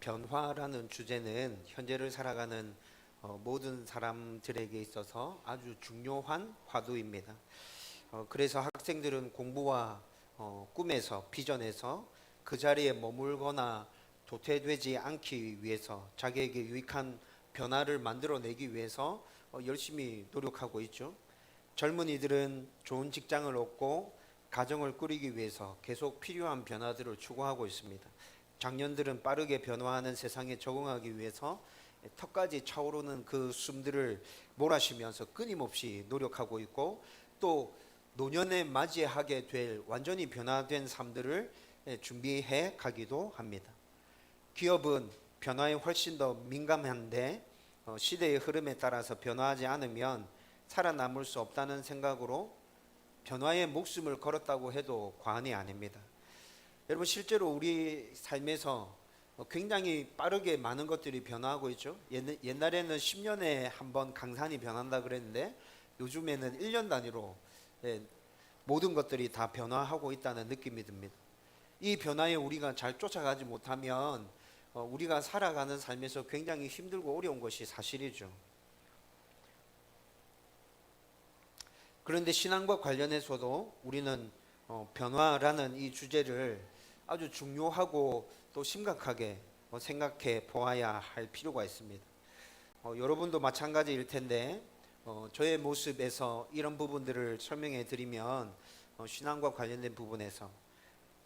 변화라는 주제는 현재를 살아가는 모든 사람들에게 있어서 아주 중요한 화두입니다. 그래서 학생들은 공부와 꿈에서 비전에서 그 자리에 머물거나 도태되지 않기 위해서 자기에게 유익한 변화를 만들어내기 위해서 열심히 노력하고 있죠. 젊은이들은 좋은 직장을 얻고 가정을 꾸리기 위해서 계속 필요한 변화들을 추구하고 있습니다. 장년들은 빠르게 변화하는 세상에 적응하기 위해서 턱까지 차오르는 그 숨들을 몰아쉬면서 끊임없이 노력하고 있고, 또 노년에 맞이하게 될 완전히 변화된 삶들을 준비해 가기도 합니다. 기업은 변화에 훨씬 더 민감한데 시대의 흐름에 따라서 변화하지 않으면 살아남을 수 없다는 생각으로 변화에 목숨을 걸었다고 해도 과언이 아닙니다. 여러분, 실제로 우리 삶에서 굉장히 빠르게 많은 것들이 변화하고 있죠. 옛날에는 10년에 한 번 강산이 변한다 그랬는데 요즘에는 1년 단위로 모든 것들이 다 변화하고 있다는 느낌이 듭니다. 이 변화에 우리가 잘 쫓아가지 못하면 우리가 살아가는 삶에서 굉장히 힘들고 어려운 것이 사실이죠. 그런데 신앙과 관련해서도 우리는 변화라는 이 주제를 아주 중요하고 또 심각하게 생각해 보아야 할 필요가 있습니다. 여러분도 마찬가지일 텐데 저의 모습에서 이런 부분들을 설명해 드리면 신앙과 관련된 부분에서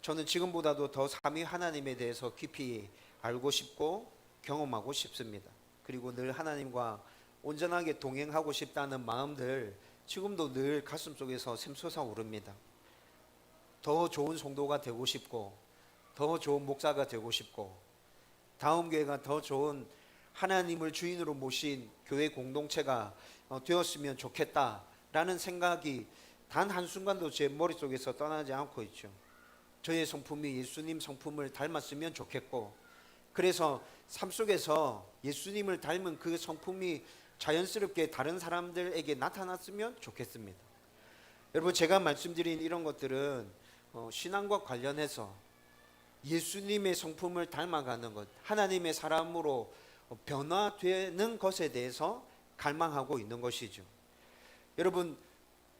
저는 지금보다도 더 삼위 하나님에 대해서 깊이 알고 싶고 경험하고 싶습니다. 그리고 늘 하나님과 온전하게 동행하고 싶다는 마음들 지금도 늘 가슴속에서 샘솟아 오릅니다. 더 좋은 성도가 되고 싶고, 더 좋은 목사가 되고 싶고, 다음 교회가 더 좋은 하나님을 주인으로 모신 교회 공동체가 되었으면 좋겠다라는 생각이 단 한순간도 제 머릿속에서 떠나지 않고 있죠. 저의 성품이 예수님 성품을 닮았으면 좋겠고, 그래서 삶 속에서 예수님을 닮은 그 성품이 자연스럽게 다른 사람들에게 나타났으면 좋겠습니다. 여러분, 제가 말씀드린 이런 것들은 신앙과 관련해서 예수님의 성품을 닮아가는 것, 하나님의 사람으로 변화되는 것에 대해서 갈망하고 있는 것이죠. 여러분,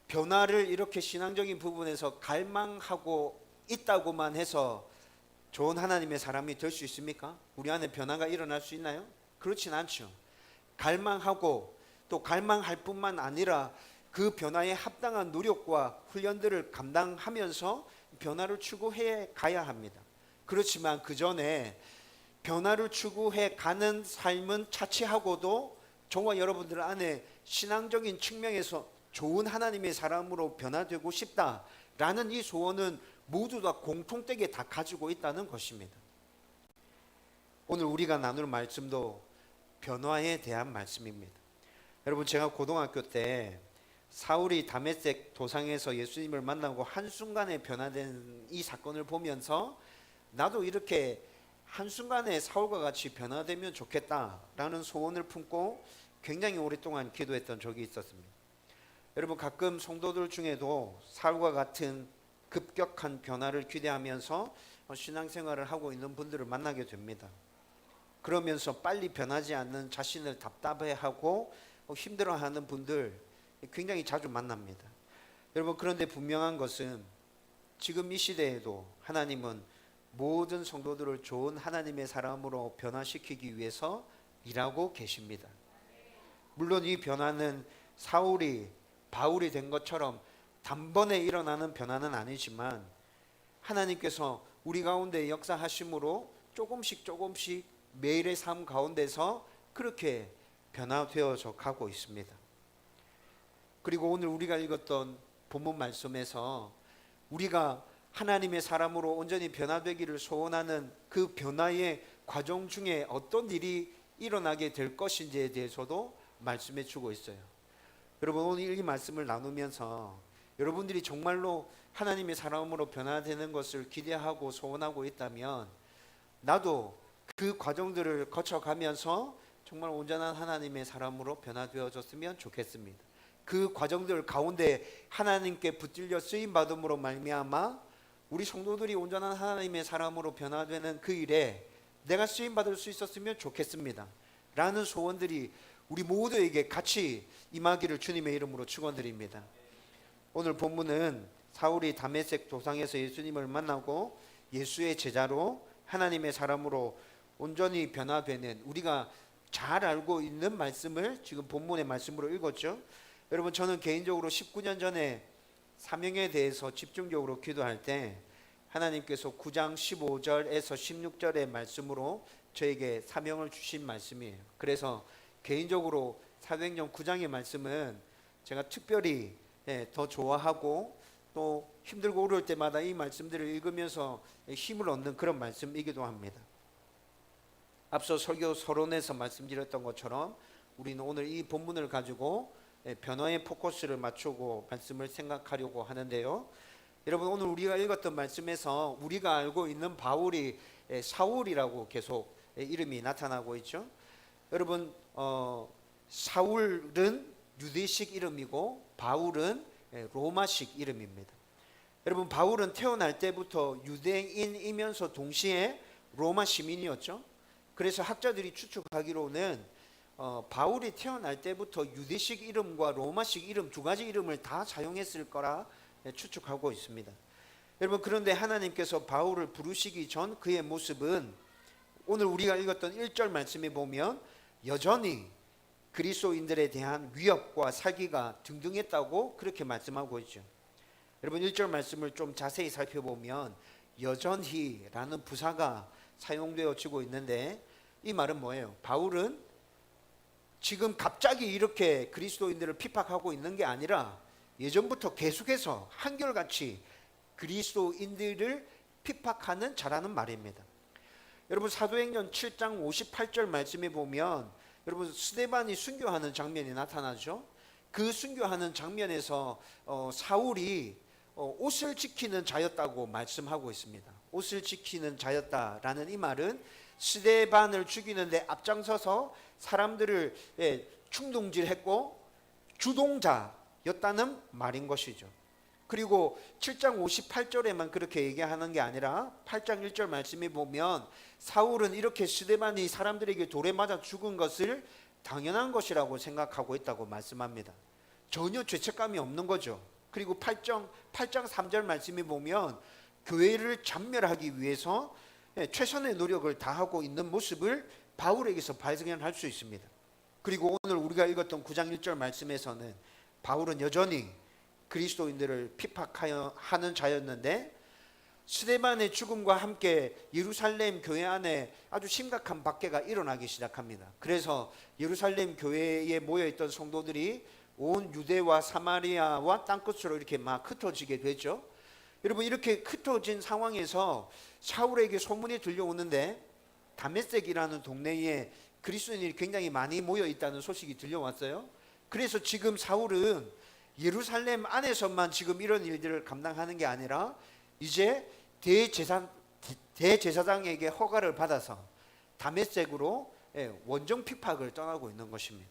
변화를 이렇게 신앙적인 부분에서 갈망하고 있다고만 해서 좋은 하나님의 사람이 될 수 있습니까? 우리 안에 변화가 일어날 수 있나요? 그렇진 않죠. 갈망하고 또 갈망할 뿐만 아니라 그 변화에 합당한 노력과 훈련들을 감당하면서 변화를 추구해 가야 합니다. 그렇지만 그 전에 변화를 추구해 가는 삶은 차치하고도 저와 여러분들 안에 신앙적인 측면에서 좋은 하나님의 사람으로 변화되고 싶다라는 이 소원은 모두 다 공통되게 다 가지고 있다는 것입니다. 오늘 우리가 나눌 말씀도 변화에 대한 말씀입니다. 여러분, 제가 고등학교 때 사울이 다메섹 도상에서 예수님을 만나고 한순간에 변화된 이 사건을 보면서 나도 이렇게 한순간에 사울과 같이 변화되면 좋겠다라는 소원을 품고 굉장히 오랫동안 기도했던 적이 있었습니다. 여러분, 가끔 성도들 중에도 사울과 같은 급격한 변화를 기대하면서 신앙생활을 하고 있는 분들을 만나게 됩니다. 그러면서 빨리 변하지 않는 자신을 답답해하고 힘들어하는 분들 굉장히 자주 만납니다. 여러분, 그런데 분명한 것은 지금 이 시대에도 하나님은 모든 성도들을 좋은 하나님의 사람으로 변화시키기 위해서 일하고 계십니다. 물론 이 변화는 사울이 바울이 된 것처럼 단번에 일어나는 변화는 아니지만 하나님께서 우리 가운데 역사하심으로 조금씩 매일의 삶 가운데서 그렇게 변화되어져 가고 있습니다. 그리고 오늘 우리가 읽었던 본문 말씀에서 우리가 하나님의 사람으로 온전히 변화되기를 소원하는 그 변화의 과정 중에 어떤 일이 일어나게 될 것인지에 대해서도 말씀해 주고 있어요. 여러분, 오늘 이 말씀을 나누면서 여러분들이 정말로 하나님의 사람으로 변화되는 것을 기대하고 소원하고 있다면 나도 그 과정들을 거쳐가면서 정말 온전한 하나님의 사람으로 변화되어졌으면 좋겠습니다. 그 과정들 가운데 하나님께 붙들려 쓰임받음으로 말미암아 우리 성도들이 온전한 하나님의 사람으로 변화되는 그 일에 내가 쓰임 받을 수 있었으면 좋겠습니다 라는 소원들이 우리 모두에게 같이 임하기를 주님의 이름으로 축원드립니다. 오늘 본문은 사울이 다메섹 도상에서 예수님을 만나고 예수의 제자로 하나님의 사람으로 온전히 변화되는, 우리가 잘 알고 있는 말씀을 지금 본문의 말씀으로 읽었죠. 여러분, 저는 개인적으로 19년 전에 사명에 대해서 집중적으로 기도할 때 하나님께서 9장 15절에서 16절의 말씀으로 저에게 사명을 주신 말씀이에요. 그래서 개인적으로 사도행전 9장의 말씀은 제가 특별히 더 좋아하고 또 힘들고 어려울 때마다 이 말씀들을 읽으면서 힘을 얻는 그런 말씀이기도 합니다. 앞서 설교 서론에서 말씀드렸던 것처럼 우리는 오늘 이 본문을 가지고 변화의 포커스를 맞추고 말씀을 생각하려고 하는데요. 여러분, 오늘 우리가 읽었던 말씀에서 우리가 알고 있는 바울이 사울이라고 계속 이름이 나타나고 있죠. 여러분, 사울은 유대식 이름이고 바울은 로마식 이름입니다. 여러분, 바울은 태어날 때부터 유대인이면서 동시에 로마 시민이었죠. 그래서 학자들이 추측하기로는 바울이 태어날 때부터 유대식 이름과 로마식 이름 두 가지 이름을 다 사용했을 거라 추측하고 있습니다. 여러분, 그런데 하나님께서 바울을 부르시기 전 그의 모습은 오늘 우리가 읽었던 1절 말씀에 보면 여전히 그리스도인들에 대한 위협과 사기가 등등했다고 그렇게 말씀하고 있죠. 여러분, 1절 말씀을 좀 자세히 살펴보면 여전히라는 부사가 사용되어지고 있는데 이 말은 뭐예요? 바울은 지금 갑자기 이렇게 그리스도인들을 핍박하고 있는 게 아니라 예전부터 계속해서 한결같이 그리스도인들을 핍박하는 자라는 말입니다. 여러분, 사도행전 7장 58절 말씀에 보면 여러분 스데반이 순교하는 장면이 나타나죠. 그 순교하는 장면에서 사울이 옷을 지키는 자였다고 말씀하고 있습니다. 옷을 지키는 자였다라는 이 말은 스데반을 죽이는데 앞장서서 사람들을 충동질했고 주동자였다는 말인 것이죠. 그리고 7장 58절에만 그렇게 얘기하는 게 아니라 8장 1절 말씀에 보면 사울은 이렇게 스데반이 사람들에게 돌에 맞아 죽은 것을 당연한 것이라고 생각하고 있다고 말씀합니다. 전혀 죄책감이 없는 거죠. 그리고 8장 3절 말씀에 보면 교회를 잔멸하기 위해서 최선의 노력을 다하고 있는 모습을 바울에게서 발견할 수 있습니다. 그리고 오늘 우리가 읽었던 9장 1절 말씀에서는 바울은 여전히 그리스도인들을 핍박하는 자였는데 스데반의 죽음과 함께 예루살렘 교회 안에 아주 심각한 박해가 일어나기 시작합니다. 그래서 예루살렘 교회에 모여있던 성도들이 온 유대와 사마리아와 땅끝으로 이렇게 막 흩어지게 되죠. 여러분, 이렇게 흩어진 상황에서 사울에게 소문이 들려오는데 다메섹이라는 동네에 그리스도인이 굉장히 많이 모여 있다는 소식이 들려왔어요. 그래서 지금 사울은 예루살렘 안에서만 지금 이런 일들을 감당하는 게 아니라 이제 대제사장에게 허가를 받아서 다메섹으로 원정 핍박을 떠나고 있는 것입니다.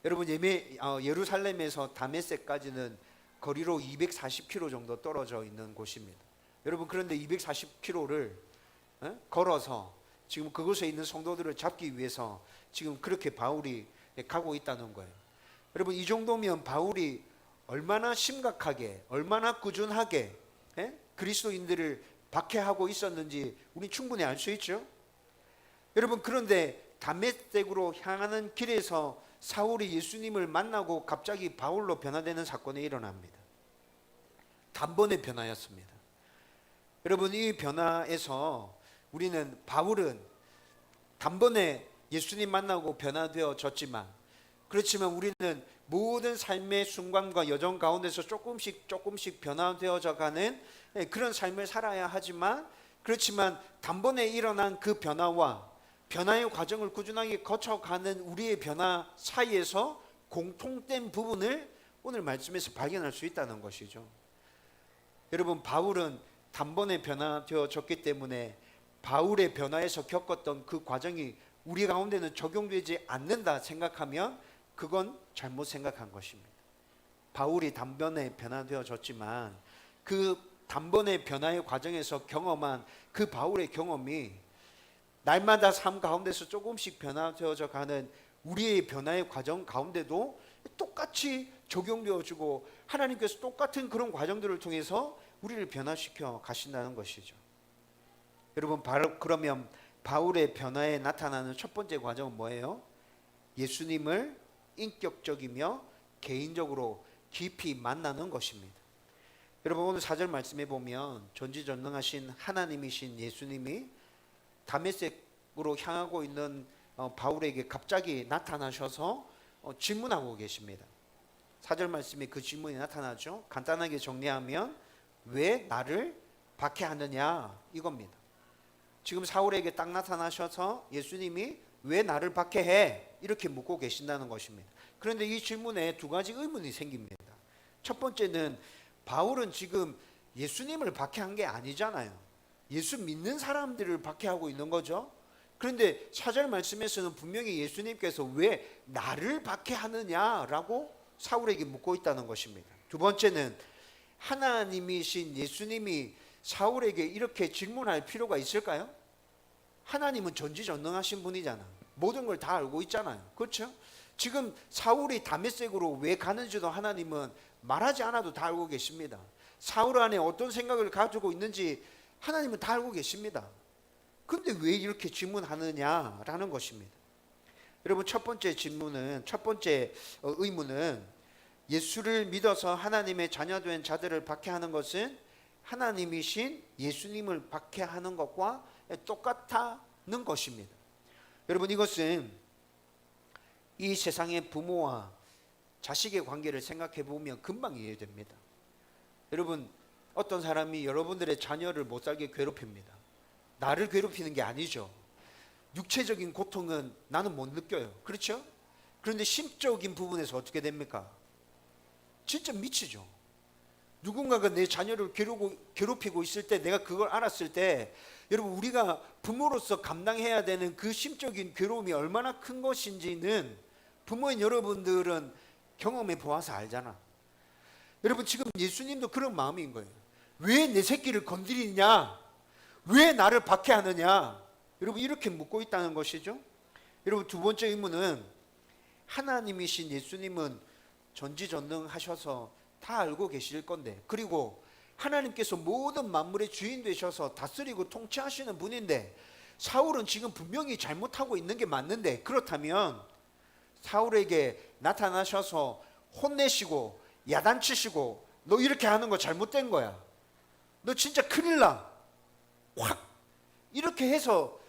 여러분, 예루살렘에서 다메섹까지는 거리로 240km 정도 떨어져 있는 곳입니다. 여러분, 그런데 240km를 걸어서 지금 그곳에 있는 성도들을 잡기 위해서 지금 그렇게 바울이 가고 있다는 거예요. 여러분, 이 정도면 바울이 얼마나 심각하게, 얼마나 꾸준하게 그리스도인들을 박해하고 있었는지 우리 충분히 알 수 있죠. 여러분, 그런데 다메섹으로 향하는 길에서 사울이 예수님을 만나고 갑자기 바울로 변화되는 사건이 일어납니다. 단번에 변화였습니다. 여러분, 이 변화에서 우리는 바울은 단번에 예수님 만나고 변화되어졌지만, 그렇지만 우리는 모든 삶의 순간과 여정 가운데서 조금씩 변화되어져 가는 그런 삶을 살아야 하지만, 그렇지만 단번에 일어난 그 변화와 변화의 과정을 꾸준하게 거쳐가는 우리의 변화 사이에서 공통된 부분을 오늘 말씀에서 발견할 수 있다는 것이죠. 여러분, 바울은 단번에 변화되어졌기 때문에 바울의 변화에서 겪었던 그 과정이 우리 가운데는 적용되지 않는다 생각하면 그건 잘못 생각한 것입니다. 바울이 단번에 변화되어졌지만 그 단번에 변화의 과정에서 경험한 그 바울의 경험이 날마다 삶 가운데서 조금씩 변화되어져 가는 우리의 변화의 과정 가운데도 똑같이 적용되어지고 하나님께서 똑같은 그런 과정들을 통해서 우리를 변화시켜 가신다는 것이죠. 여러분, 바로 그러면 바울의 변화에 나타나는 첫 번째 과정은 뭐예요? 예수님을 인격적이며 개인적으로 깊이 만나는 것입니다. 여러분, 오늘 4절 말씀에 보면 전지전능하신 하나님이신 예수님이 다메섹으로 향하고 있는 바울에게 갑자기 나타나셔서 질문하고 계십니다. 4절 말씀에 그 질문이 나타나죠. 간단하게 정리하면 왜 나를 박해하느냐 이겁니다. 지금 사울에게 딱 나타나셔서 예수님이 왜 나를 박해해? 이렇게 묻고 계신다는 것입니다. 그런데 이 질문에 두 가지 의문이 생깁니다. 첫 번째는 바울은 지금 예수님을 박해한 게 아니잖아요. 예수 믿는 사람들을 박해하고 있는 거죠. 그런데 4절 말씀에서는 분명히 예수님께서 왜 나를 박해하느냐라고 사울에게 묻고 있다는 것입니다. 두 번째는 하나님이신 예수님이 사울에게 이렇게 질문할 필요가 있을까요? 하나님은 전지전능하신 분이잖아. 모든 걸 다 알고 있잖아요. 그렇죠? 지금 사울이 다메섹으로 왜 가는지도 하나님은 말하지 않아도 다 알고 계십니다. 사울 안에 어떤 생각을 가지고 있는지 하나님은 다 알고 계십니다. 그런데 왜 이렇게 질문하느냐라는 것입니다. 여러분, 첫 번째 의문은 예수를 믿어서 하나님의 자녀된 자들을 박해하는 것은 하나님이신 예수님을 박해하는 것과 똑같다는 것입니다. 여러분, 이것은 이 세상의 부모와 자식의 관계를 생각해 보면 금방 이해됩니다. 여러분, 어떤 사람이 여러분들의 자녀를 못 살게 괴롭힙니다. 나를 괴롭히는 게 아니죠. 육체적인 고통은 나는 못 느껴요. 그렇죠? 그런데 심적인 부분에서 어떻게 됩니까? 진짜 미치죠. 누군가가 내 자녀를 괴롭히고 있을 때, 내가 그걸 알았을 때, 여러분, 우리가 부모로서 감당해야 되는 그 심적인 괴로움이 얼마나 큰 것인지는 부모인 여러분들은 경험해 보아서 알잖아. 여러분, 지금 예수님도 그런 마음인 거예요. 왜 내 새끼를 건드리냐? 왜 나를 박해하느냐? 여러분, 이렇게 묻고 있다는 것이죠. 여러분, 두 번째 의문은 하나님이신 예수님은 전지전능하셔서 다 알고 계실 건데, 그리고 하나님께서 모든 만물의 주인 되셔서 다스리고 통치하시는 분인데, 사울은 지금 분명히 잘못하고 있는 게 맞는데, 그렇다면 사울에게 나타나셔서 혼내시고 야단치시고 너 이렇게 하는 거 잘못된 거야, 너 진짜 큰일 나, 확 이렇게 해서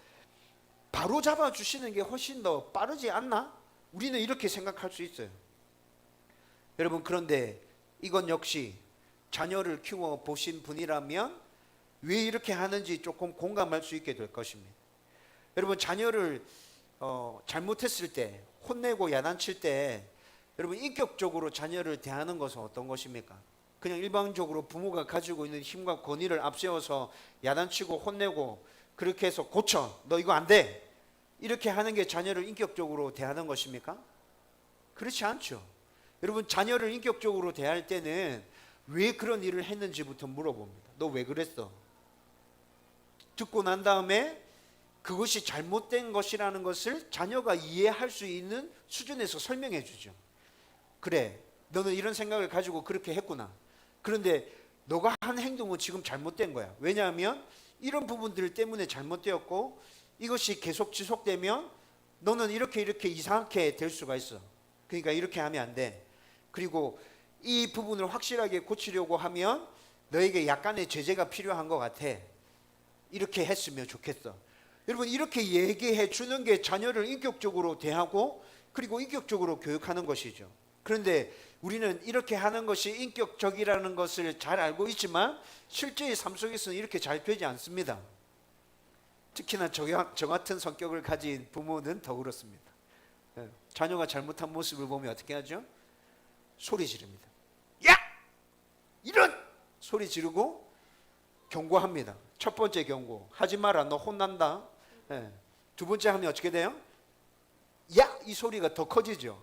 바로 잡아주시는 게 훨씬 더 빠르지 않나? 우리는 이렇게 생각할 수 있어요. 여러분, 그런데 이건 역시 자녀를 키워 보신 분이라면 왜 이렇게 하는지 조금 공감할 수 있게 될 것입니다. 여러분, 자녀를 잘못했을 때, 혼내고 야단칠 때, 여러분, 인격적으로 자녀를 대하는 것은 어떤 것입니까? 그냥 일방적으로 부모가 가지고 있는 힘과 권위를 앞세워서 야단치고 혼내고 그렇게 해서 고쳐, 너 이거 안 돼, 이렇게 하는 게 자녀를 인격적으로 대하는 것입니까? 그렇지 않죠. 여러분, 자녀를 인격적으로 대할 때는 왜 그런 일을 했는지부터 물어봅니다. 너 왜 그랬어? 듣고 난 다음에 그것이 잘못된 것이라는 것을 자녀가 이해할 수 있는 수준에서 설명해 주죠. 그래, 너는 이런 생각을 가지고 그렇게 했구나. 그런데 너가 한 행동은 지금 잘못된 거야. 왜냐하면 이런 부분들 때문에 잘못되었고, 이것이 계속 지속되면 너는 이렇게 이상하게 될 수가 있어. 그러니까 이렇게 하면 안 돼. 그리고 이 부분을 확실하게 고치려고 하면 너에게 약간의 제재가 필요한 것 같아. 이렇게 했으면 좋겠어. 여러분, 이렇게 얘기해 주는 게 자녀를 인격적으로 대하고 그리고 인격적으로 교육하는 것이죠. 그런데 우리는 이렇게 하는 것이 인격적이라는 것을 잘 알고 있지만 실제의 삶 속에서는 이렇게 잘 되지 않습니다. 특히나 저 같은 성격을 가진 부모는 더 그렇습니다. 자녀가 잘못한 모습을 보면 어떻게 하죠? 소리 지릅니다. 야! 이런! 소리 지르고 경고합니다. 첫 번째 경고, 하지 마라, 너 혼난다. 두 번째 하면 어떻게 돼요? 야! 이 소리가 더 커지죠.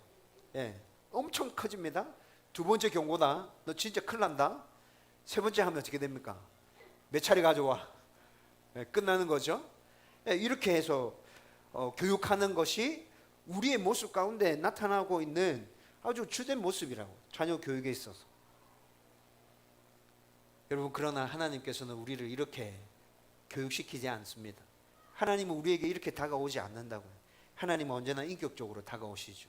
엄청 커집니다. 두 번째 경고다, 너 진짜 큰일 난다. 세 번째 하면 어떻게 됩니까? 몇 차례 가져와. 끝나는 거죠. 이렇게 해서 교육하는 것이 우리의 모습 가운데 나타나고 있는 아주 주된 모습이라고, 자녀 교육에 있어서. 여러분, 그러나 하나님께서는 우리를 이렇게 교육시키지 않습니다. 하나님은 우리에게 이렇게 다가오지 않는다고요. 하나님은 언제나 인격적으로 다가오시죠.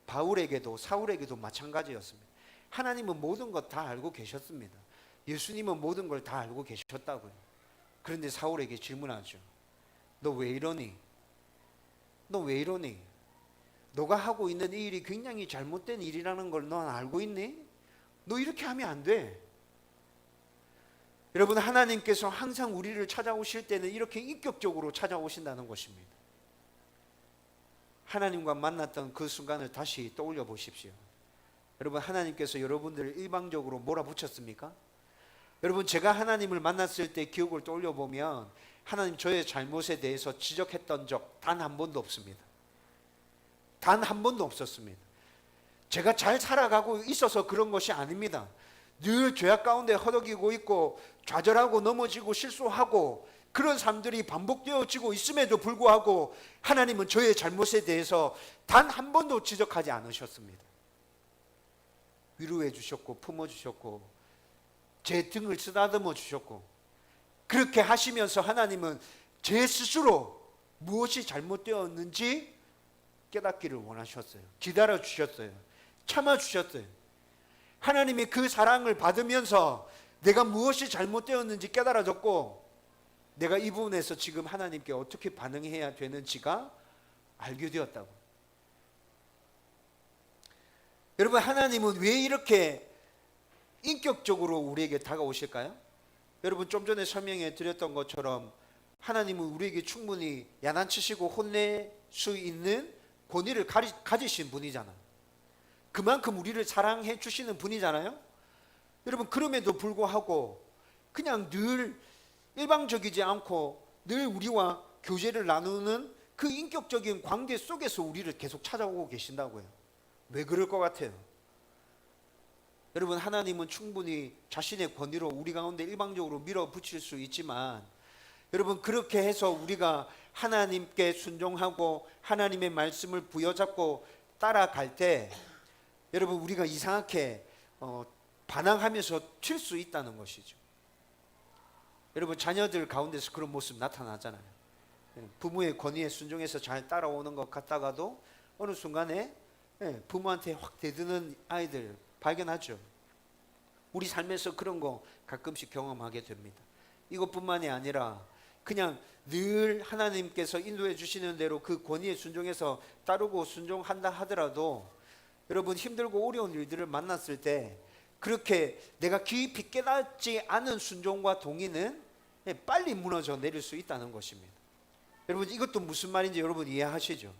바울에게도 사울에게도 마찬가지였습니다. 하나님은 모든 것 다 알고 계셨습니다. 예수님은 모든 걸 다 알고 계셨다고요. 그런데 사울에게 질문하죠. 너 왜 이러니? 너 왜 이러니? 너가 하고 있는 이 일이 굉장히 잘못된 일이라는 걸 넌 알고 있니? 너 이렇게 하면 안 돼. 여러분, 하나님께서 항상 우리를 찾아오실 때는 이렇게 인격적으로 찾아오신다는 것입니다. 하나님과 만났던 그 순간을 다시 떠올려 보십시오. 여러분, 하나님께서 여러분들을 일방적으로 몰아붙였습니까? 여러분, 제가 하나님을 만났을 때 기억을 떠올려 보면 하나님 저의 잘못에 대해서 지적했던 적 단 한 번도 없습니다. 단 한 번도 없었습니다. 제가 잘 살아가고 있어서 그런 것이 아닙니다. 늘 죄악 가운데 허덕이고 있고 좌절하고 넘어지고 실수하고 그런 삶들이 반복되어지고 있음에도 불구하고 하나님은 저의 잘못에 대해서 단 한 번도 지적하지 않으셨습니다. 위로해 주셨고 품어 주셨고 제 등을 쓰다듬어 주셨고, 그렇게 하시면서 하나님은 제 스스로 무엇이 잘못되었는지 깨닫기를 원하셨어요. 기다려 주셨어요. 참아 주셨어요. 하나님이 그 사랑을 받으면서 내가 무엇이 잘못되었는지 깨달아졌고, 내가 이 부분에서 지금 하나님께 어떻게 반응해야 되는지가 알게 되었다고. 여러분, 하나님은 왜 이렇게 인격적으로 우리에게 다가오실까요? 여러분, 좀 전에 설명해 드렸던 것처럼 하나님은 우리에게 충분히 야단치시고 혼낼 수 있는 권위를 가지신 분이잖아요. 그만큼 우리를 사랑해 주시는 분이잖아요. 여러분, 그럼에도 불구하고 그냥 늘 일방적이지 않고 늘 우리와 교제를 나누는 그 인격적인 관계 속에서 우리를 계속 찾아오고 계신다고요. 왜 그럴 것 같아요? 여러분, 하나님은 충분히 자신의 권위로 우리 가운데 일방적으로 밀어붙일 수 있지만, 여러분, 그렇게 해서 우리가 하나님께 순종하고 하나님의 말씀을 부여잡고 따라갈 때 여러분, 우리가 이상하게 반항하면서 튈 수 있다는 것이죠. 여러분, 자녀들 가운데서 그런 모습 나타나잖아요. 부모의 권위에 순종해서 잘 따라오는 것 같다가도 어느 순간에 부모한테 확 대드는 아이들 발견하죠. 우리 삶에서 그런 거 가끔씩 경험하게 됩니다. 이것뿐만이 아니라 그냥 늘 하나님께서 인도해 주시는 대로 그 권위에 순종해서 따르고 순종한다 하더라도 여러분, 힘들고 어려운 일들을 만났을 때 그렇게 내가 깊이 깨닫지 않은 순종과 동의는 빨리 무너져 내릴 수 있다는 것입니다. 여러분, 이것도 무슨 말인지 여러분 이해하시죠?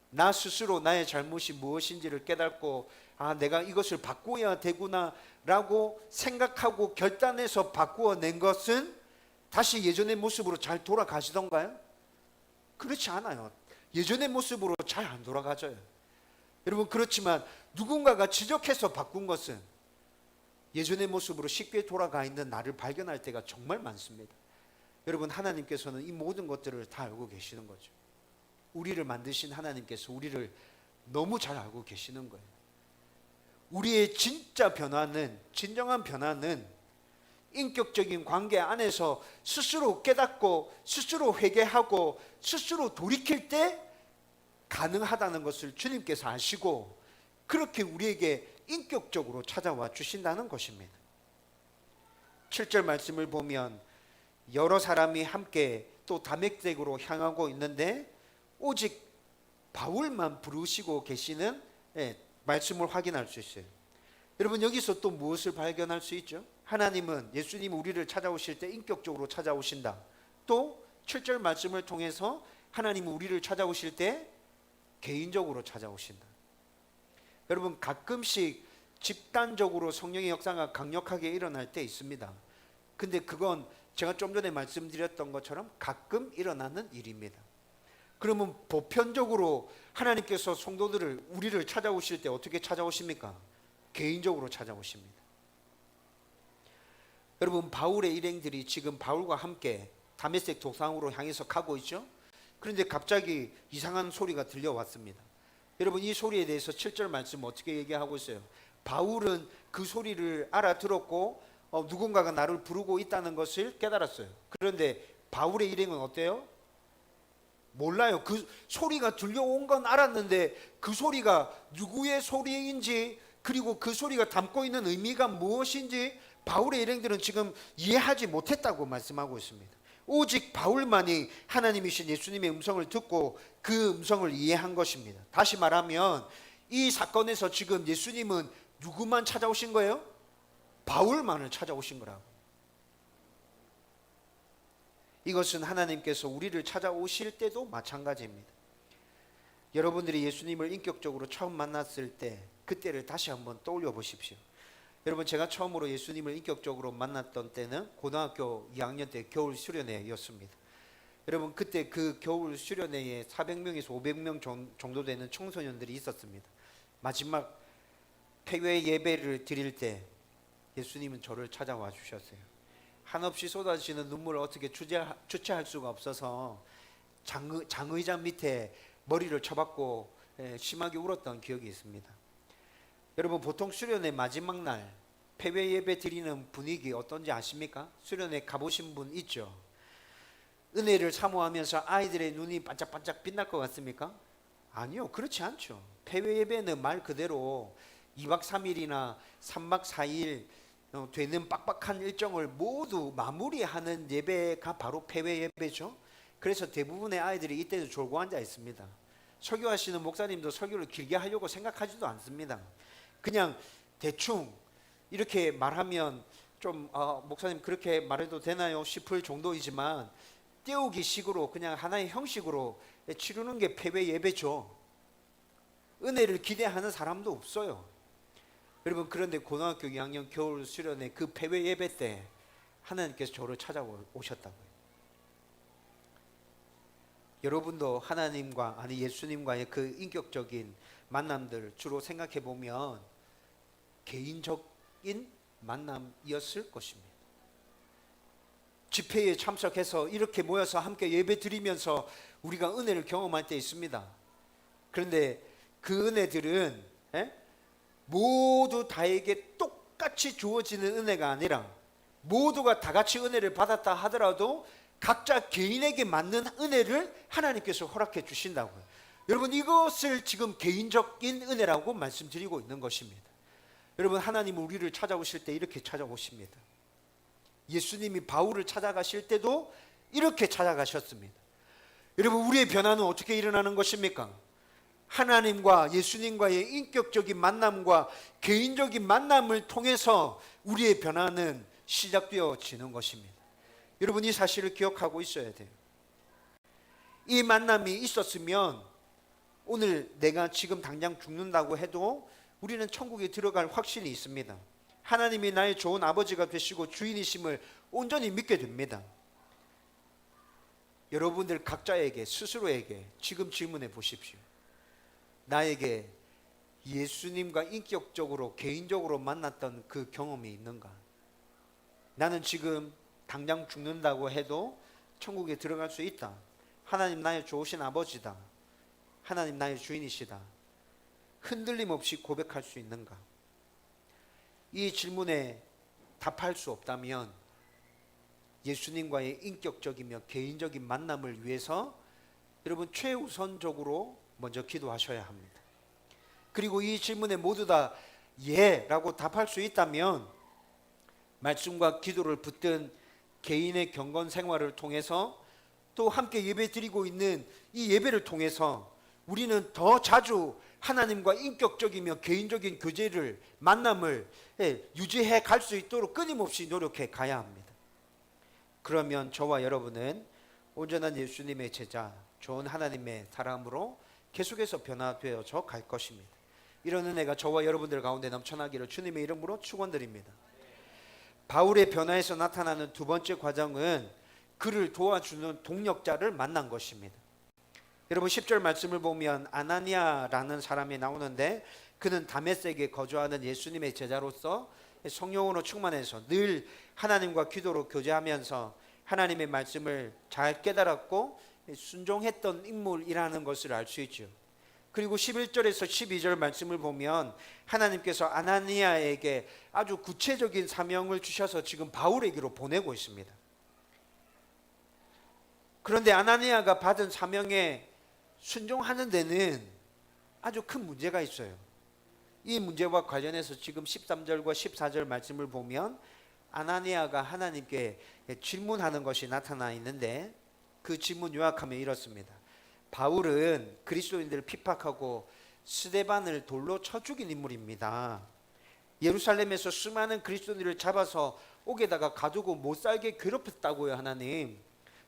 나 스스로 나의 잘못이 무엇인지를 깨닫고 내가 이것을 바꾸어야 되구나 라고 생각하고 결단해서 바꾸어낸 것은 다시 예전의 모습으로 잘 돌아가시던가요? 그렇지 않아요. 예전의 모습으로 잘 안 돌아가져요. 여러분, 그렇지만 누군가가 지적해서 바꾼 것은 예전의 모습으로 쉽게 돌아가 있는 나를 발견할 때가 정말 많습니다. 여러분, 하나님께서는 이 모든 것들을 다 알고 계시는 거죠. 우리를 만드신 하나님께서 우리를 너무 잘 알고 계시는 거예요. 우리의 진짜 변화는, 진정한 변화는 인격적인 관계 안에서 스스로 깨닫고 스스로 회개하고 스스로 돌이킬 때 가능하다는 것을 주님께서 아시고 그렇게 우리에게 인격적으로 찾아와 주신다는 것입니다. 7절 말씀을 보면 여러 사람이 함께 또 다메섹으로 향하고 있는데 오직 바울만 부르시고 계시는 말씀을 확인할 수 있어요. 여러분, 여기서 또 무엇을 발견할 수 있죠? 하나님은, 예수님 우리를 찾아오실 때 인격적으로 찾아오신다. 또 7절 말씀을 통해서 하나님은 우리를 찾아오실 때 개인적으로 찾아오신다. 여러분, 가끔씩 집단적으로 성령의 역사가 강력하게 일어날 때 있습니다. 근데 그건 제가 좀 전에 말씀드렸던 것처럼 가끔 일어나는 일입니다. 그러면 보편적으로 하나님께서 성도들을, 우리를 찾아오실 때 어떻게 찾아오십니까? 개인적으로 찾아오십니다. 여러분, 바울의 일행들이 지금 바울과 함께 다메섹 도상으로 향해서 가고 있죠. 그런데 갑자기 이상한 소리가 들려왔습니다. 여러분, 이 소리에 대해서 7절 말씀 어떻게 얘기하고 있어요? 바울은 그 소리를 알아들었고 누군가가 나를 부르고 있다는 것을 깨달았어요. 그런데 바울의 일행은 어때요? 몰라요. 그 소리가 들려온 건 알았는데 그 소리가 누구의 소리인지, 그리고 그 소리가 담고 있는 의미가 무엇인지 바울의 일행들은 지금 이해하지 못했다고 말씀하고 있습니다. 오직 바울만이 하나님이신 예수님의 음성을 듣고 그 음성을 이해한 것입니다. 다시 말하면 이 사건에서 지금 예수님은 누구만 찾아오신 거예요? 바울만을 찾아오신 거라고. 이것은 하나님께서 우리를 찾아오실 때도 마찬가지입니다. 여러분들이 예수님을 인격적으로 처음 만났을 때 그때를 다시 한번 떠올려 보십시오. 여러분, 제가 처음으로 예수님을 인격적으로 만났던 때는 고등학교 2학년 때 겨울 수련회였습니다. 여러분, 그때 그 겨울 수련회에 400명에서 500명 정도 되는 청소년들이 있었습니다. 마지막 폐회 예배를 드릴 때 예수님은 저를 찾아와 주셨어요. 한없이 쏟아지는 눈물을 어떻게 주체할 수가 없어서 장의자 밑에 머리를 쳐박고 심하게 울었던 기억이 있습니다. 여러분, 보통 수련회 마지막 날 폐회 예배 드리는 분위기 어떤지 아십니까? 수련회 가보신 분 있죠? 은혜를 사모하면서 아이들의 눈이 반짝반짝 빛날 것 같습니까? 아니요, 그렇지 않죠. 폐회 예배는 말 그대로 2박 3일이나 3박 4일 되는 빡빡한 일정을 모두 마무리하는 예배가 바로 폐회 예배죠. 그래서 대부분의 아이들이 이때도 졸고 앉아 있습니다. 설교하시는 목사님도 설교를 길게 하려고 생각하지도 않습니다. 그냥 대충 이렇게 말하면 좀 목사님 그렇게 말해도 되나요 싶을 정도이지만 띄우기 식으로 그냥 하나의 형식으로 치르는 게 폐회 예배죠. 은혜를 기대하는 사람도 없어요. 여러분, 그런데 고등학교 2학년 겨울 수련회 그 폐회 예배 때 하나님께서 저를 찾아오셨다고요. 여러분도 하나님과, 아니 예수님과의 그 인격적인 만남들 주로 생각해 보면 개인적인 만남이었을 것입니다. 집회에 참석해서 이렇게 모여서 함께 예배 드리면서 우리가 은혜를 경험할 때 있습니다. 그런데 그 은혜들은 모두 다에게 똑같이 주어지는 은혜가 아니라 모두가 다 같이 은혜를 받았다 하더라도 각자 개인에게 맞는 은혜를 하나님께서 허락해 주신다고요. 여러분, 이것을 지금 개인적인 은혜라고 말씀드리고 있는 것입니다. 여러분, 하나님은 우리를 찾아오실 때 이렇게 찾아오십니다. 예수님이 바울을 찾아가실 때도 이렇게 찾아가셨습니다. 여러분, 우리의 변화는 어떻게 일어나는 것입니까? 하나님과 예수님과의 인격적인 만남과 개인적인 만남을 통해서 우리의 변화는 시작되어지는 것입니다. 여러분, 이 사실을 기억하고 있어야 돼요. 이 만남이 있었으면 오늘 내가 지금 당장 죽는다고 해도 우리는 천국에 들어갈 확신이 있습니다. 하나님이 나의 좋은 아버지가 되시고 주인이심을 온전히 믿게 됩니다. 여러분들 각자에게, 스스로에게 지금 질문해 보십시오. 나에게 예수님과 인격적으로 개인적으로 만났던 그 경험이 있는가? 나는 지금 당장 죽는다고 해도 천국에 들어갈 수 있다. 하나님 나의 좋으신 아버지다. 하나님 나의 주인이시다. 흔들림 없이 고백할 수 있는가? 이 질문에 답할 수 없다면 예수님과의 인격적이며 개인적인 만남을 위해서 여러분 최우선적으로 먼저 기도하셔야 합니다. 그리고 이 질문에 모두 다 예라고 답할 수 있다면 말씀과 기도를 붙든 개인의 경건 생활을 통해서 또 함께 예배 드리고 있는 이 예배를 통해서 우리는 더 자주 하나님과 인격적이며 개인적인 교제를, 만남을 유지해 갈 수 있도록 끊임없이 노력해 가야 합니다. 그러면 저와 여러분은 온전한 예수님의 제자, 좋은 하나님의 사람으로 계속해서 변화되어져 갈 것입니다. 이런 은혜가 저와 여러분들 가운데 넘쳐나기를 주님의 이름으로 축원드립니다. 바울의 변화에서 나타나는 두 번째 과정은 그를 도와주는 동력자를 만난 것입니다. 여러분 10절 말씀을 보면 아나니아라는 사람이 나오는데 그는 다메섹에 거주하는 예수님의 제자로서 성령으로 충만해서 늘 하나님과 기도로 교제하면서 하나님의 말씀을 잘 깨달았고 순종했던 인물이라는 것을 알 수 있죠. 그리고 11절에서 12절 말씀을 보면 하나님께서 아나니아에게 아주 구체적인 사명을 주셔서 지금 바울에게로 보내고 있습니다. 그런데 아나니아가 받은 사명에 순종하는 데는 아주 큰 문제가 있어요. 이 문제와 관련해서 지금 13절과 14절 말씀을 보면 아나니아가 하나님께 질문하는 것이 나타나 있는데, 그 질문 요약하면 이렇습니다. 바울은 그리스도인들을 핍박하고 스데반을 돌로 쳐 죽인 인물입니다. 예루살렘에서 수많은 그리스도인들을 잡아서 옥에다가 가두고 못 살게 괴롭혔다고요, 하나님.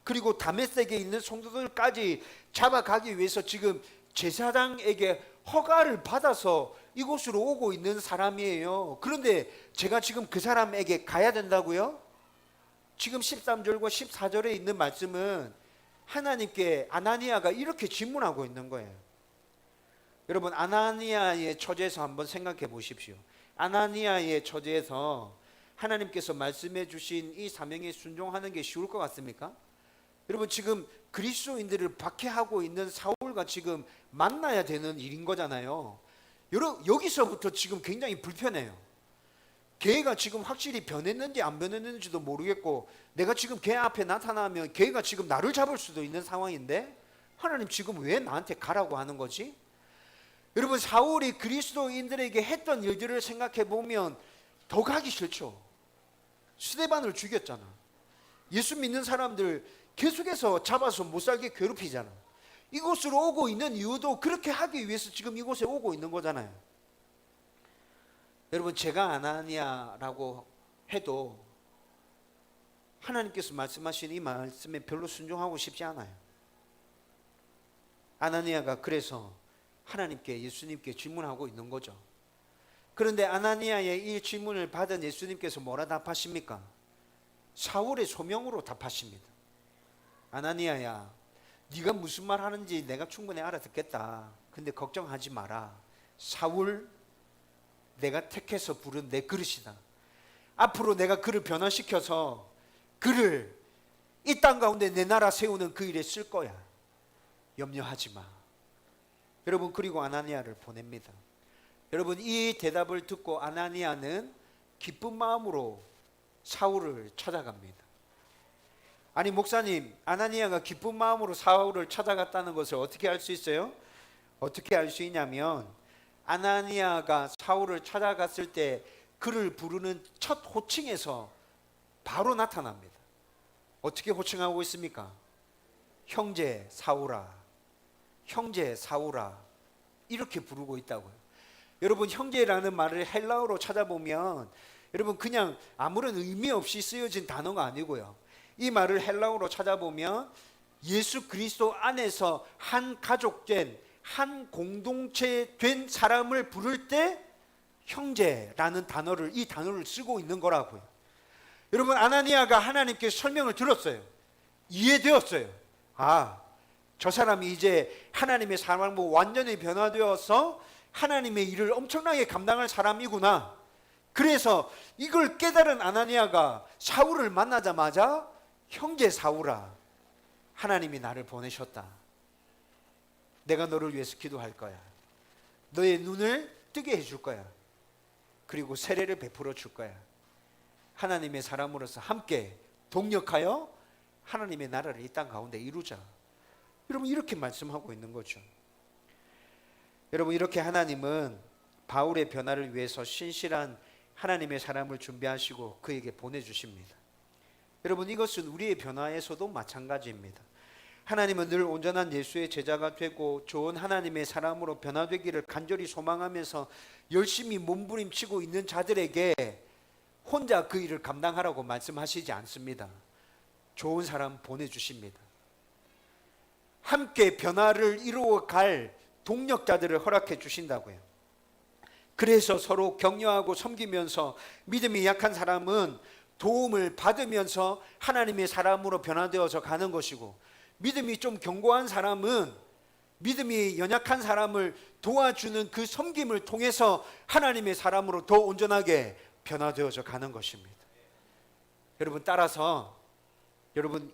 그리고 다메섹에 있는 성도들까지 잡아가기 위해서 지금 제사장에게 허가를 받아서 이곳으로 오고 있는 사람이에요. 그런데 제가 지금 그 사람에게 가야 된다고요? 지금 13절과 14절에 있는 말씀은 하나님께 아나니아가 이렇게 질문하고 있는 거예요. 여러분, 아나니아의 처지에서 한번 생각해 보십시오. 아나니아의 처지에서 하나님께서 말씀해 주신 이 사명에 순종하는 게 쉬울 것 같습니까? 여러분, 지금 그리스도인들을 박해하고 있는 사울과 지금 만나야 되는 일인 거잖아요. 여기서부터 지금 굉장히 불편해요. 걔가 지금 확실히 변했는지 안 변했는지도 모르겠고, 내가 지금 걔 앞에 나타나면 걔가 지금 나를 잡을 수도 있는 상황인데 하나님 지금 왜 나한테 가라고 하는 거지? 여러분, 사울이 그리스도인들에게 했던 일들을 생각해 보면 더 가기 싫죠. 스데반을 죽였잖아. 예수 믿는 사람들 계속해서 잡아서 못 살게 괴롭히잖아. 이곳으로 오고 있는 이유도 그렇게 하기 위해서 지금 이곳에 오고 있는 거잖아요. 여러분, 제가 아나니아라고 해도 하나님께서 말씀하신 이 말씀에 별로 순종하고 싶지 않아요. 아나니아가 그래서 하나님께, 예수님께 질문하고 있는 거죠. 그런데 아나니아의 이 질문을 받은 예수님께서 뭐라 답하십니까? 사울의 소명으로 답하십니다. 아나니아야, 네가 무슨 말 하는지 내가 충분히 알아듣겠다. 근데 걱정하지 마라. 사울, 내가 택해서 부른 내 그릇이다. 앞으로 내가 그를 변화시켜서 그를 이 땅 가운데 내 나라 세우는 그 일에 쓸 거야. 염려하지 마. 여러분, 그리고 아나니아를 보냅니다. 여러분, 이 대답을 듣고 아나니아는 기쁜 마음으로 사울을 찾아갑니다. 아니, 목사님, 아나니아가 기쁜 마음으로 사울을 찾아갔다는 것을 어떻게 알 수 있어요? 어떻게 알 수 있냐면, 아나니아가 사울을 찾아갔을 때 그를 부르는 첫 호칭에서 바로 나타납니다. 어떻게 호칭하고 있습니까? 형제 사울아, 형제 사울아, 이렇게 부르고 있다고요. 여러분, 형제라는 말을 헬라어로 찾아보면 여러분, 그냥 아무런 의미 없이 쓰여진 단어가 아니고요. 이 말을 헬라어로 찾아보면 예수 그리스도 안에서 한 가족된, 한 공동체 된 사람을 부를 때 형제라는 이 단어를 쓰고 있는 거라고요. 여러분, 아나니아가 하나님께 설명을 들었어요. 이해되었어요. 아, 저 사람이 이제 하나님의 사람으로 완전히 변화되어서 하나님의 일을 엄청나게 감당할 사람이구나. 그래서 이걸 깨달은 아나니아가 사울을 만나자마자 형제 사울아, 하나님이 나를 보내셨다. 내가 너를 위해서 기도할 거야. 너의 눈을 뜨게 해줄 거야. 그리고 세례를 베풀어 줄 거야. 하나님의 사람으로서 함께 동력하여 하나님의 나라를 이 땅 가운데 이루자. 여러분, 이렇게 말씀하고 있는 거죠. 여러분, 이렇게 하나님은 바울의 변화를 위해서 신실한 하나님의 사람을 준비하시고 그에게 보내주십니다. 여러분, 이것은 우리의 변화에서도 마찬가지입니다. 하나님은 늘 온전한 예수의 제자가 되고 좋은 하나님의 사람으로 변화되기를 간절히 소망하면서 열심히 몸부림치고 있는 자들에게 혼자 그 일을 감당하라고 말씀하시지 않습니다. 좋은 사람 보내주십니다. 함께 변화를 이루어갈 동력자들을 허락해 주신다고요. 그래서 서로 격려하고 섬기면서 믿음이 약한 사람은 도움을 받으면서 하나님의 사람으로 변화되어서 가는 것이고, 믿음이 좀 견고한 사람은 믿음이 연약한 사람을 도와주는 그 섬김을 통해서 하나님의 사람으로 더 온전하게 변화되어져 가는 것입니다. 여러분, 따라서 여러분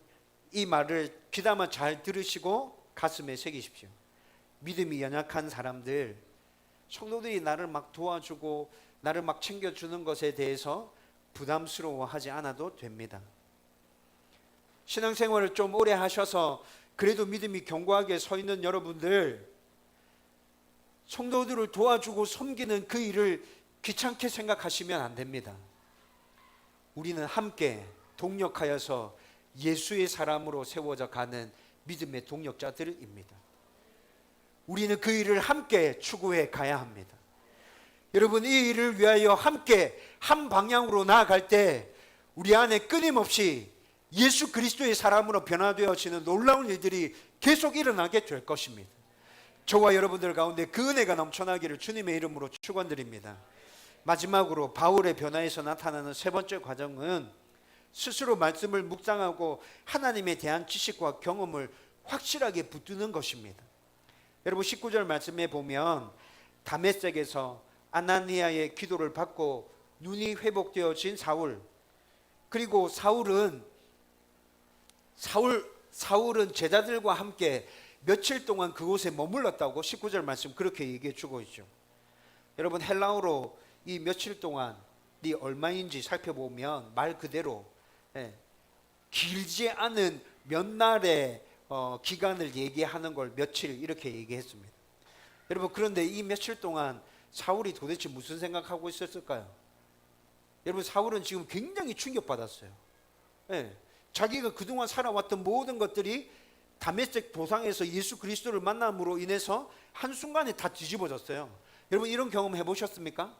이 말을 귀담아 잘 들으시고 가슴에 새기십시오. 믿음이 연약한 사람들, 성도들이 나를 막 도와주고 나를 막 챙겨주는 것에 대해서 부담스러워하지 않아도 됩니다. 신앙생활을 좀 오래 하셔서 그래도 믿음이 견고하게 서 있는 여러분들, 성도들을 도와주고 섬기는 그 일을 귀찮게 생각하시면 안 됩니다. 우리는 함께 동력하여서 예수의 사람으로 세워져 가는 믿음의 동력자들입니다. 우리는 그 일을 함께 추구해 가야 합니다. 여러분, 이 일을 위하여 함께 한 방향으로 나아갈 때 우리 안에 끊임없이 예수 그리스도의 사람으로 변화되어지는 놀라운 일들이 계속 일어나게 될 것입니다. 저와 여러분들 가운데 그 은혜가 넘쳐나기를 주님의 이름으로 축원드립니다. 마지막으로 바울의 변화에서 나타나는 세 번째 과정은 스스로 말씀을 묵상하고 하나님에 대한 지식과 경험을 확실하게 붙드는 것입니다. 여러분 19절 말씀에 보면 다메섹에서 아나니아의 기도를 받고 눈이 회복되어진 사울, 그리고 사울은 제자들과 함께 며칠 동안 그곳에 머물렀다고 19절 말씀 그렇게 얘기해 주고 있죠. 여러분 헬라어로 이 며칠 동안이 얼마인지 살펴보면 말 그대로 길지 않은 몇 날의 기간을 얘기하는 걸 며칠 이렇게 얘기했습니다. 여러분 그런데 이 며칠 동안 사울이 도대체 무슨 생각하고 있었을까요? 여러분 사울은 지금 굉장히 충격받았어요. 자기가 그동안 살아왔던 모든 것들이 다메섹 도상에서 예수 그리스도를 만남으로 인해서 한순간에 다 뒤집어졌어요. 여러분 이런 경험 해보셨습니까?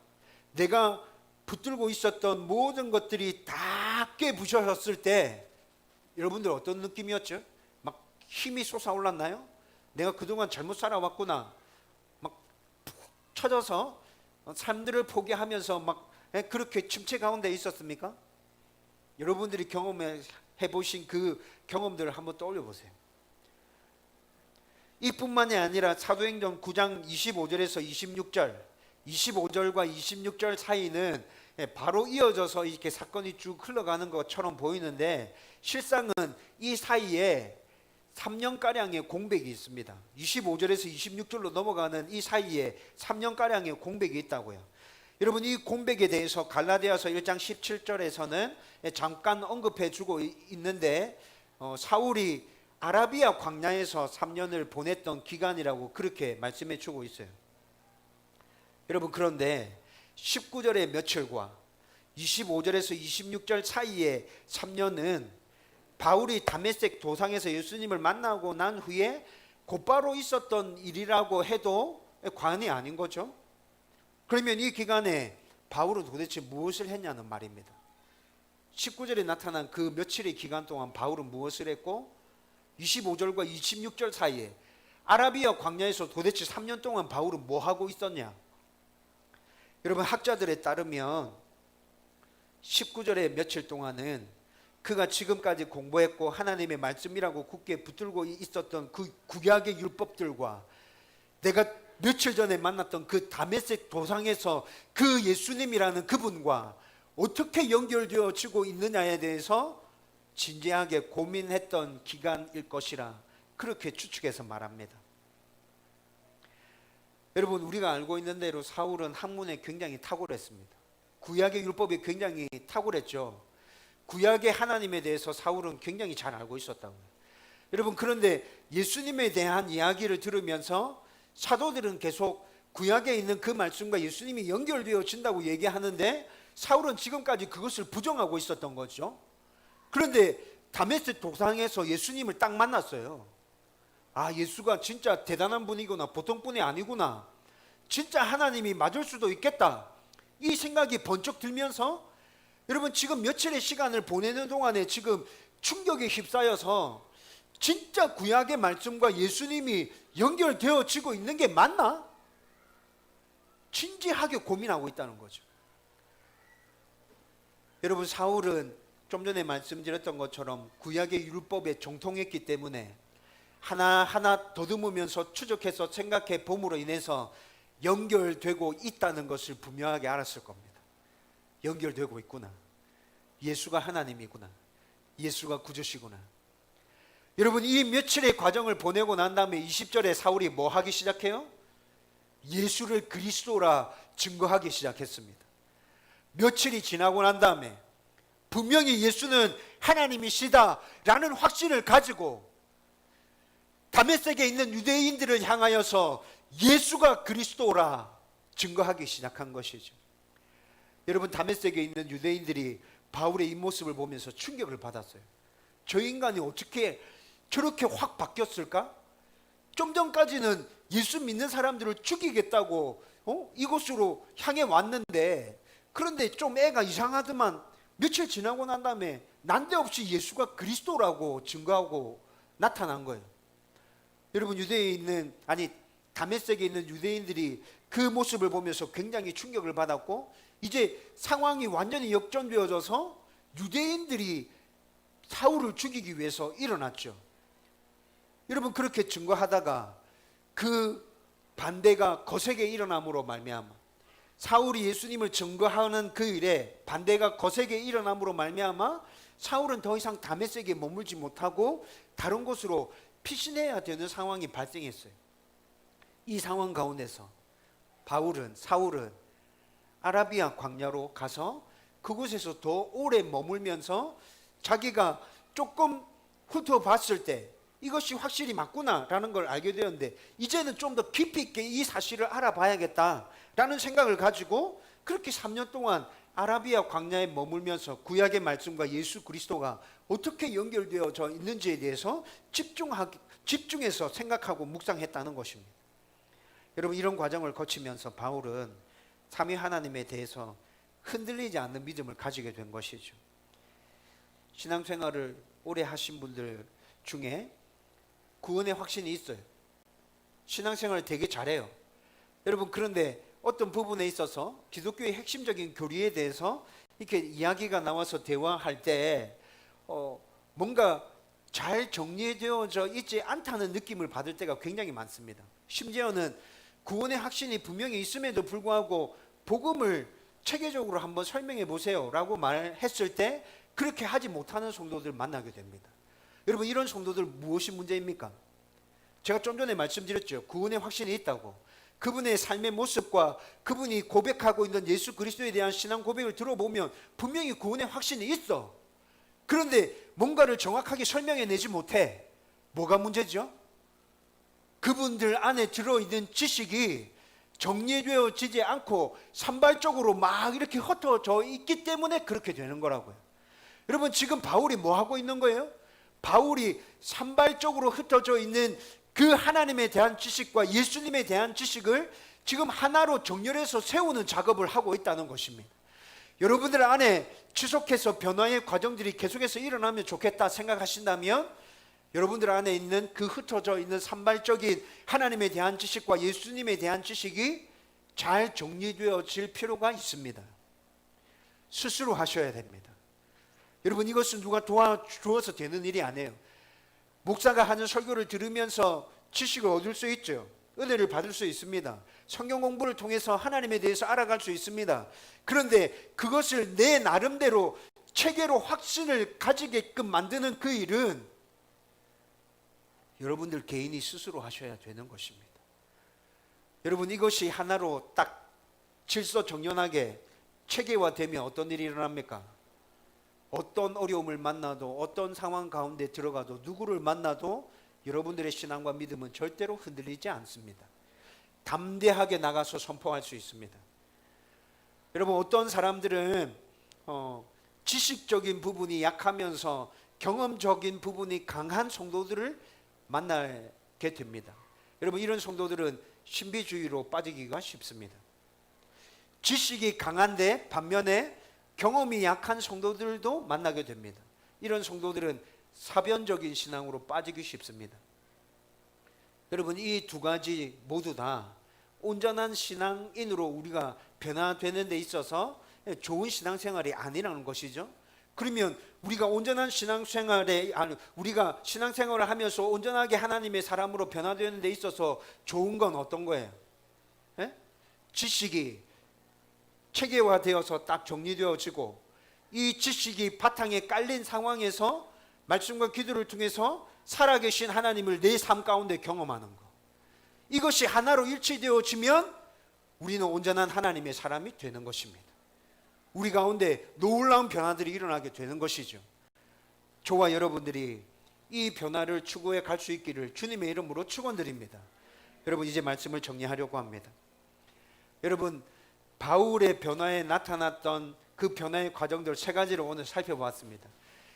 내가 붙들고 있었던 모든 것들이 다 깨부셔졌을 때 여러분들 어떤 느낌이었죠? 막 힘이 솟아올랐나요? 내가 그동안 잘못 살아왔구나, 막 푹 쳐져서 삶들을 포기하면서 막 그렇게 침체 가운데 있었습니까? 여러분들이 경험해 보신 그 경험들을 한번 떠올려 보세요. 이뿐만이 아니라 사도행전 9장 25절에서 26절, 25절과 26절 사이는 바로 이어져서 이렇게 사건이 쭉 흘러가는 것처럼 보이는데 실상은 이 사이에 3년가량의 공백이 있습니다. 25절에서 26절로 넘어가는 이 사이에 3년가량의 공백이 있다고요. 여러분 이 공백에 대해서 갈라디아서 1장 17절에서는 잠깐 언급해 주고 있는데 사울이 아라비아 광야에서 3년을 보냈던 기간이라고 그렇게 말씀해 주고 있어요. 여러분 그런데 19절의 며칠과 25절에서 26절 사이에 3년은 바울이 다메섹 도상에서 예수님을 만나고 난 후에 곧바로 있었던 일이라고 해도 과언이 아닌 거죠. 그러면 이 기간에 바울은 도대체 무엇을 했냐는 말입니다. 19절에 나타난 그 며칠의 기간 동안 바울은 무엇을 했고 25절과 26절 사이에 아라비아 광야에서 도대체 3년 동안 바울은 뭐 하고 있었냐? 여러분 학자들에 따르면 19절의 며칠 동안은 그가 지금까지 공부했고 하나님의 말씀이라고 굳게 붙들고 있었던 그 구약의 율법들과 내가 며칠 전에 만났던 그 다메섹 도상에서 그 예수님이라는 그분과 어떻게 연결되어지고 있느냐에 대해서 진지하게 고민했던 기간일 것이라 그렇게 추측해서 말합니다. 여러분 우리가 알고 있는 대로 사울은 학문에 굉장히 탁월했습니다. 구약의 율법이 굉장히 탁월했죠. 구약의 하나님에 대해서 사울은 굉장히 잘 알고 있었다고요. 여러분 그런데 예수님에 대한 이야기를 들으면서 사도들은 계속 구약에 있는 그 말씀과 예수님이 연결되어진다고 얘기하는데 사울은 지금까지 그것을 부정하고 있었던 거죠. 그런데 다메섹 도상에서 예수님을 딱 만났어요. 아, 예수가 진짜 대단한 분이구나, 보통 분이 아니구나, 진짜 하나님이 맞을 수도 있겠다, 이 생각이 번쩍 들면서 여러분 지금 며칠의 시간을 보내는 동안에 지금 충격에 휩싸여서 진짜 구약의 말씀과 예수님이 연결되어지고 있는 게 맞나? 진지하게 고민하고 있다는 거죠. 여러분 사울은 좀 전에 말씀드렸던 것처럼 구약의 율법에 정통했기 때문에 하나하나 더듬으면서 추적해서 생각해 봄으로 인해서 연결되고 있다는 것을 분명하게 알았을 겁니다. 연결되고 있구나, 예수가 하나님이구나, 예수가 구주시구나. 여러분, 이 며칠의 과정을 보내고 난 다음에 20절에 사울이 뭐 하기 시작해요? 예수를 그리스도라 증거하기 시작했습니다. 며칠이 지나고 난 다음에 분명히 예수는 하나님이시다 라는 확신을 가지고 다메섹에 있는 유대인들을 향하여서 예수가 그리스도라 증거하기 시작한 것이죠. 여러분, 다메섹에 있는 유대인들이 바울의 이 모습을 보면서 충격을 받았어요. 저 인간이 어떻게 저렇게 확 바뀌었을까? 좀 전까지는 예수 믿는 사람들을 죽이겠다고 이곳으로 향해 왔는데, 그런데 좀 애가 이상하더만 며칠 지나고 난 다음에 난데없이 예수가 그리스도라고 증거하고 나타난 거예요. 여러분, 다메섹에 있는 유대인들이 그 모습을 보면서 굉장히 충격을 받았고, 이제 상황이 완전히 역전되어져서 유대인들이 사울을 죽이기 위해서 일어났죠. 여러분, 그렇게 증거하다가 그 반대가 거세게 일어남으로 말미암아, 사울이 예수님을 증거하는 그 일에 반대가 거세게 일어남으로 말미암아 사울은 더 이상 다메섹에 머물지 못하고 다른 곳으로 피신해야 되는 상황이 발생했어요. 이 상황 가운데서 사울은 아라비아 광야로 가서 그곳에서 더 오래 머물면서 자기가 조금 훑어봤을 때 이것이 확실히 맞구나라는 걸 알게 되었는데, 이제는 좀 더 깊이 있게 이 사실을 알아봐야겠다라는 생각을 가지고 그렇게 3년 동안 아라비아 광야에 머물면서 구약의 말씀과 예수 그리스도가 어떻게 연결되어져 있는지에 대해서 집중해서 생각하고 묵상했다는 것입니다. 여러분, 이런 과정을 거치면서 바울은 삼위 하나님에 대해서 흔들리지 않는 믿음을 가지게 된 것이죠. 신앙생활을 오래 하신 분들 중에 구원의 확신이 있어요. 신앙생활을 되게 잘해요. 여러분, 그런데 어떤 부분에 있어서 기독교의 핵심적인 교리에 대해서 이렇게 이야기가 나와서 대화할 때 뭔가 잘 정리되어져 있지 않다는 느낌을 받을 때가 굉장히 많습니다. 심지어는 구원의 확신이 분명히 있음에도 불구하고 복음을 체계적으로 한번 설명해 보세요 라고 말했을 때 그렇게 하지 못하는 성도들 만나게 됩니다. 여러분, 이런 성도들 무엇이 문제입니까? 제가 좀 전에 말씀드렸죠. 구원의 확신이 있다고. 그분의 삶의 모습과 그분이 고백하고 있는 예수 그리스도에 대한 신앙 고백을 들어보면 분명히 구원의 확신이 있어. 그런데 뭔가를 정확하게 설명해내지 못해. 뭐가 문제죠? 그분들 안에 들어있는 지식이 정리되어지지 않고 산발적으로 막 이렇게 흩어져 있기 때문에 그렇게 되는 거라고요. 여러분, 지금 바울이 뭐 하고 있는 거예요? 바울이 산발적으로 흩어져 있는 그 하나님에 대한 지식과 예수님에 대한 지식을 지금 하나로 정렬해서 세우는 작업을 하고 있다는 것입니다. 여러분들 안에 지속해서 변화의 과정들이 계속해서 일어나면 좋겠다 생각하신다면, 여러분들 안에 있는 그 흩어져 있는 산발적인 하나님에 대한 지식과 예수님에 대한 지식이 잘 정리되어질 필요가 있습니다. 스스로 하셔야 됩니다. 여러분, 이것은 누가 도와주어서 되는 일이 아니에요. 목사가 하는 설교를 들으면서 지식을 얻을 수 있죠. 은혜를 받을 수 있습니다. 성경 공부를 통해서 하나님에 대해서 알아갈 수 있습니다. 그런데 그것을 내 나름대로 체계로 확신을 가지게끔 만드는 그 일은 여러분들 개인이 스스로 하셔야 되는 것입니다. 여러분, 이것이 하나로 딱 질서정연하게 체계화되면 어떤 일이 일어납니까? 어떤 어려움을 만나도, 어떤 상황 가운데 들어가도, 누구를 만나도 여러분들의 신앙과 믿음은 절대로 흔들리지 않습니다. 담대하게 나가서 선포할 수 있습니다. 여러분, 어떤 사람들은 지식적인 부분이 약하면서 경험적인 부분이 강한 성도들을 만나게 됩니다. 여러분, 이런 성도들은 신비주의로 빠지기가 쉽습니다. 지식이 강한데 반면에 경험이 약한 성도들도 만나게 됩니다. 이런 성도들은 사변적인 신앙으로 빠지기 쉽습니다. 여러분, 이 두 가지 모두 다 온전한 신앙인으로 우리가 변화되는 데 있어서 좋은 신앙생활이 아니라는 것이죠. 그러면 우리가 온전한 우리가 신앙생활을 하면서 온전하게 하나님의 사람으로 변화되는 데 있어서 좋은 건 어떤 거예요? 지식이 체계화되어서 딱 정리되어지고 이 지식이 바탕에 깔린 상황에서 말씀과 기도를 통해서 살아계신 하나님을 내 삶 가운데 경험하는 것, 이것이 하나로 일치되어지면 우리는 온전한 하나님의 사람이 되는 것입니다. 우리 가운데 놀라운 변화들이 일어나게 되는 것이죠. 저와 여러분들이 이 변화를 추구해 갈 수 있기를 주님의 이름으로 축원드립니다. 여러분, 이제 말씀을 정리하려고 합니다. 여러분, 바울의 변화에 나타났던 그 변화의 과정들 세 가지를 오늘 살펴보았습니다.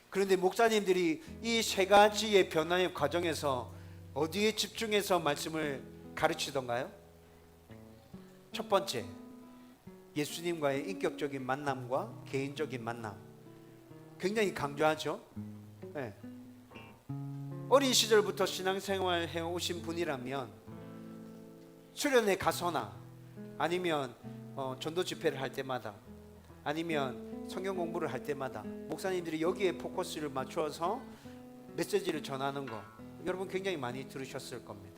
그런데 목사님들이 이 세 가지의 변화의 과정에서 어디에 집중해서 말씀을 가르치던가요? 첫 번째, 예수님과의 인격적인 만남과 개인적인 만남, 굉장히 강조하죠. 네. 어린 시절부터 신앙생활 해오신 분이라면 수련회 가서나 아니면 전도 집회를 할 때마다 아니면 성경 공부를 할 때마다 목사님들이 여기에 포커스를 맞추어서 메시지를 전하는 거 여러분 굉장히 많이 들으셨을 겁니다.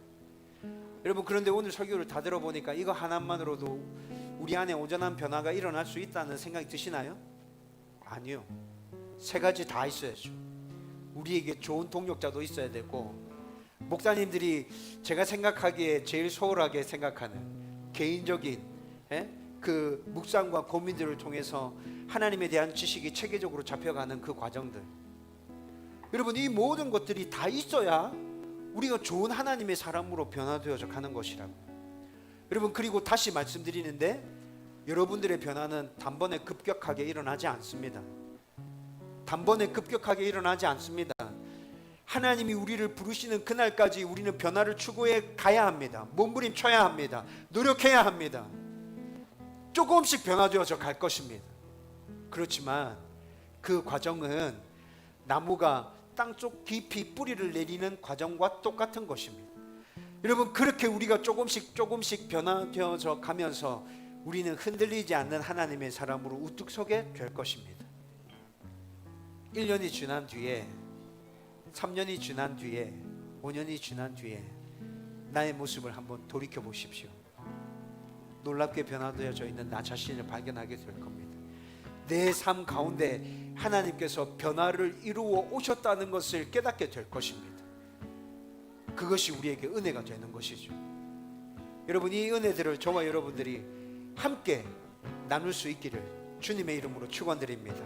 여러분, 그런데 오늘 설교를 다 들어보니까 이거 하나만으로도 우리 안에 온전한 변화가 일어날 수 있다는 생각이 드시나요? 아니요. 세 가지 다 있어야죠. 우리에게 좋은 동력자도 있어야 되고, 목사님들이 제가 생각하기에 제일 소홀하게 생각하는 개인적인 그 묵상과 고민들을 통해서 하나님에 대한 지식이 체계적으로 잡혀가는 그 과정들, 여러분, 이 모든 것들이 다 있어야 우리가 좋은 하나님의 사람으로 변화되어져 가는 것이라고. 여러분, 그리고 다시 말씀드리는데 여러분들의 변화는 단번에 급격하게 일어나지 않습니다. 단번에 급격하게 일어나지 않습니다. 하나님이 우리를 부르시는 그날까지 우리는 변화를 추구해 가야 합니다. 몸부림쳐야 합니다. 노력해야 합니다. 조금씩 변화되어져 갈 것입니다. 그렇지만 그 과정은 나무가 땅속 깊이 뿌리를 내리는 과정과 똑같은 것입니다. 여러분, 그렇게 우리가 조금씩 변화되어져 가면서 우리는 흔들리지 않는 하나님의 사람으로 우뚝 서게 될 것입니다. 1년이 지난 뒤에, 3년이 지난 뒤에, 5년이 지난 뒤에 나의 모습을 한번 돌이켜 보십시오. 놀랍게 변화되어져 있는 나 자신을 발견하게 될 겁니다. 내 삶 가운데 하나님께서 변화를 이루어 오셨다는 것을 깨닫게 될 것입니다. 그것이 우리에게 은혜가 되는 것이죠. 여러분, 이 은혜들을 저와 여러분들이 함께 나눌 수 있기를 주님의 이름으로 축원드립니다.